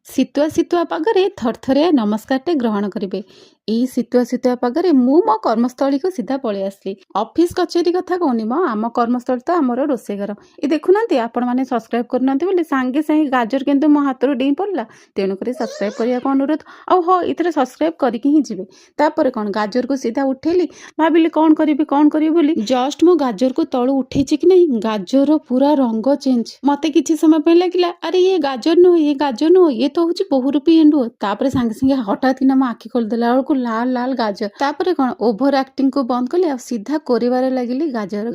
ଶୀତୁଆ ଶୀତୁଆ ପାଗରେ ଥରଥରିଆ ନମସ୍କାରଟେ ଗ୍ରହଣ କରିବେ। ଏଇ ଶୀତୁଆ ଶୀତୁଆ ପାଗରେ ମୁଁ ମୋ କର୍ମସ୍ଥଳୀକୁ ସିଧା ପଳେଇ ଆସିଲି। ଅଫିସ କଚେରୀ କଥା କହୁନି ମ, ଆମ କର୍ମସ୍ଥଳୀ ତ ଆମର ରୋଷେଇ ଘର। ଏ ଦେଖୁନାହାନ୍ତି ଆପଣମାନେ ସବସ୍କ୍ରାଇବ କରୁନାହାନ୍ତି ବୋଲି ସାଙ୍ଗେ ସାଙ୍ଗେ ଗାଜର କିନ୍ତୁ ମୋ ହାତରୁ ଡେଇଁ ପଡ଼ିଲା। ତେଣୁକରି ସବସ୍କ୍ରାଇବ କରିବାକୁ ଅନୁରୋଧ। ଆଉ ହଁ, ଏଥିରେ ସବସ୍କ୍ରାଇବ କରିକି ହିଁ ଯିବେ। ତାପରେ କ'ଣ ଗାଜରକୁ ସିଧା ଉଠେଇଲି, ଭାବିଲି କ'ଣ କରିବି ବୋଲି ଜଷ୍ଟ ମୁଁ ଗାଜରକୁ ତଳୁ ଉଠେଇଛି କି ନାହିଁ, ଗାଜର ପୁରା ରଙ୍ଗ ଚେଞ୍ଜ। ମତେ କିଛି ସମୟ ପାଇଁ ଲାଗିଲା ଆରେ ଇଏ ଗାଜର ନୁହଁ, ଇଏ ତ ହଉଛି ବହୁରୂପୀ ଏଣ୍ଡୁଅ। ତାପରେ ସାଙ୍ଗେ ସାଙ୍ଗେ ହଠାତ୍ କିନା ମୁଁ ଆଖି ଖୋଲିଦେଲା ବେଳକୁ ଲାଲ ଲାଲ ଗାଜର। ତାପରେ କ'ଣ ଓଭର ଆକ୍ଟିଂ କୁ ବନ୍ଦ କଲି ଆଉ ସିଧା କୋରିବାରେ ଲାଗିଲି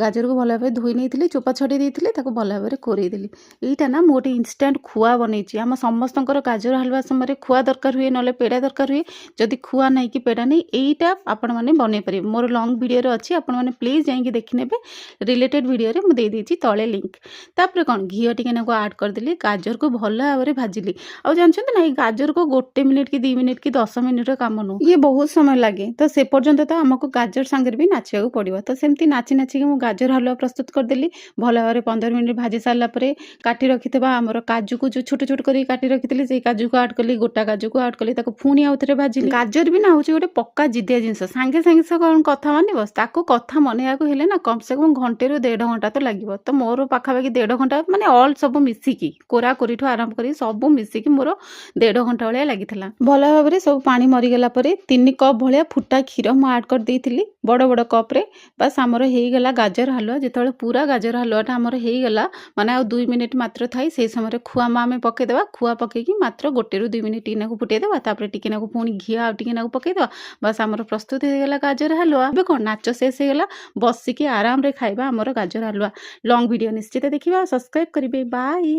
ଗାଜରକୁ ଭଲ ଭାବରେ ଧୋଇ ନେଇଥିଲି, ଚୋପା ଛଡେଇ ଦେଇଥିଲି, ତାକୁ ଭଲ ଭାବରେ କୋରେଇଦେଲି। ଏଇଟା ନା ମୁଁ ଗୋଟେ ଇନଷ୍ଟାଣ୍ଟ ଖୁଆ ବନେଇଛି। ଆମ ସମସ୍ତଙ୍କର ଗାଜର ହାଲୁଆ ସମୟରେ ଖୁଆ ଦରକାର ହୁଏ, ନହେଲେ ପେଡ଼ା ଦରକାର ହୁଏ। ଯଦି ଖୁଆ ନାହିଁ କି ପେଡ଼ା ନାହିଁ, ଏଇଟା ଆପଣମାନେ ବନେଇ ପାରିବେ। ମୋର ଲଙ୍ଗ ଭିଡ଼ିଓରେ ଅଛି, ଆପଣମାନେ ପ୍ଲିଜ୍ ଯାଇକି ଦେଖିନେବେ। ରିଲେଟେଡ ଭିଡ଼ିଓରେ ମୁଁ ଦେଇଦେଇଛି ତଳେ ଲିଙ୍କ। ତାପରେ କ'ଣ ଘିଅ ଟିକେ ନାକୁ ଆଡ୍ କରିଦେଲି, ଗାଜରକୁ ଭଲ ଭାବରେ ଭାଜିଲି। ଆଉ ଜାଣିଛନ୍ତି ନା, ଏଇ ଗାଜରକୁ 1 ମିନିଟ୍ କି 2 ମିନିଟ୍ କି 10 ମିନିଟ୍ର କାମ ନୁହଁ, ଇଏ ବହୁତ ସମୟ ଲାଗେ। ତ ସେ ପର୍ଯ୍ୟନ୍ତ ତ ଆମକୁ ଗାଜର ସାଙ୍ଗରେ ବି ନାଚିବାକୁ ପଡ଼ିବ। ତ ସେମିତି ନାଚି ନାଚିକି ମୁଁ ଗାଜର ହାଲୁଆ ପ୍ରସ୍ତୁତ କରିଦେଲି। ଭଲ ଭାବରେ 15 ମିନିଟ୍ ଭାଜି ସାରିଲା ପରେ କାଟି ରଖିଥିବା ଆମର କାଜୁକୁ ଯେଉଁ ଛୋଟ ଛୋଟ କରିକି କାଟି ରଖିଥିଲି, ସେଇ କାଜୁକୁ ଆଡ୍ କଲି, ଗୋଟା କାଜୁକୁ ଆଡ୍ କଲି, ତାକୁ ପୁଣି ଆଉ ଥରେ ଭାଜିଲି। ଗାଜର ବି ନା ହେଉଛି ଗୋଟେ ପକ୍କା ଜିଦିଆ ଜିନିଷ। ସାଙ୍ଗେ ସାଙ୍ଗେ ସେ କ'ଣ କଥା ମାନିବ? ତାକୁ କଥା ମନେଇବାକୁ ହେଲେ ନା କମ୍ ସେ କମ୍ 1-1.5 ଘଣ୍ଟା ତ ଲାଗିବ। ତ ମୋର ପାଖାପାଖି 1.5 ଘଣ୍ଟା, ମାନେ ଅଲ୍ ସବୁ ମିଶିକି କୋରାକୋରିଠୁ ଆରମ୍ଭ କରି ସବୁ ମିଶିକି ମୋର 1.5 ଘଣ୍ଟା ଭଳିଆ ଲାଗିଥିଲା। ଭଲ ଭାବରେ ସବୁ ପାଣି ମରିଗଲା ପରେ 3 କପ୍ ଭଳିଆ ଫୁଟା କ୍ଷୀର ମୁଁ ଆଡ୍ କରିଦେଇଥିଲି ବଡ଼ ବଡ଼ କପ୍ରେ। ବାସ୍ ଆମର ହେଇଗଲା ଗାଜର ହାଲୁଆ। ଯେତେବେଳେ ପୁରା ଗାଜର ହାଲୁଆଟା ଆମର ହେଇଗଲା, ମାନେ ଆଉ 2 ମିନିଟ୍ ମାତ୍ର ଥାଇ, ସେଇ ସମୟରେ ଖୁଆ ଆମେ ପକେଇଦେବା। ଖୁଆ ପକେଇକି ମାତ୍ର 1ରୁ 2 ମିନିଟ୍ ଟିକେ ନାକୁ ଫୁଟେଇଦେବା। ତାପରେ ଟିକେ ନାକୁ ପୁଣି ଘିଅ ଆଉ ଟିକେ ନାକୁ ପକେଇଦେବା। ବାସ୍ ଆମର ପ୍ରସ୍ତୁତ ହେଇଗଲା ଗାଜର ହାଲୁଆ। ଏବେ କ'ଣ ନାଚ ଶେଷ ହେଇଗଲା, ବସିକି ଆରାମରେ ଖାଇବା ଆମର ଗାଜର ହାଲୁଆ। ଲଙ୍ଗ ଭିଡ଼ିଓ ନିଶ୍ଚିତ ଦେଖିବା, ସବସ୍କ୍ରାଇବ କରିବେ। ବାଇ।